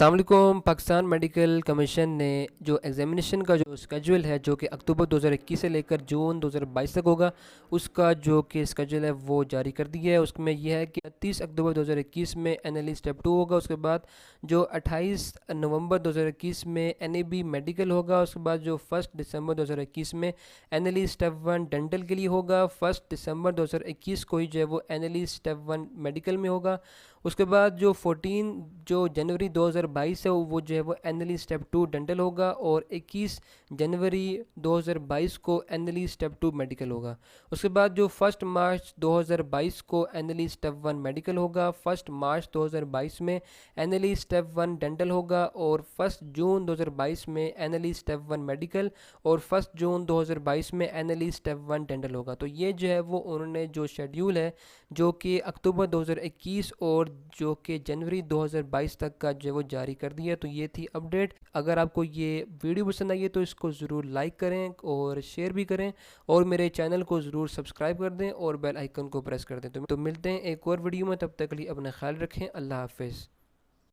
अस्सलाम वालेकुम। Pakistan medical commission ने जो एग्ज़ामिनेशन का जो स्केड्यूल है जो कि अक्टूबर 2021 से लेकर जून 2022 तक होगा, उसका जो कि स्केड्यूल है वो जारी कर दिया है। उसमें यह है कि 30 अक्टूबर 2021 में एनएलई स्टेप 2 होगा। उसके बाद जो 28 नवंबर 2021 में एनएबी मेडिकल होगा। उसके बाद जो 1 दिसंबर 2021 में एनएलई स्टेप 1 डेंटल के लिए होगा। 1 दिसंबर 2021 को ही जो है वो एनएलई स्टेप 1 मेडिकल में होगा। उसके बाद जो 14 जो जनवरी 2022 है वो जो है वो एनएलई स्टेप 2 डेंटल होगा, और 21 जनवरी 2022 को एनएलई स्टेप 2 मेडिकल होगा। उसके बाद जो 1 मार्च 2022 को एनएलई स्टेप 1 मेडिकल होगा। 1 मार्च 2022 में एनएलई स्टेप 1 डेंटल होगा, और 1 जून 2022 में एनएलई स्टेप 1 मेडिकल, और 1 जून 2022 में एनएलई स्टेप 1 डेंटल होगा। तो ये जो है वो उन्होंने जो शेड्यूल है जो कि अक्टूबर 2021 और जो कि जनवरी 2022 तक का जो है वो जारी कर दिया। तो ये थी अपडेट। अगर आपको ये वीडियो पसंद आई है तो इसको ज़रूर लाइक करें और शेयर भी करें, और मेरे चैनल को ज़रूर सब्सक्राइब कर दें और बेल आइकन को प्रेस कर दें। तो मिलते हैं एक और वीडियो में, तब तक के लिए अपना ख्याल रखें। अल्लाह हाफिज़।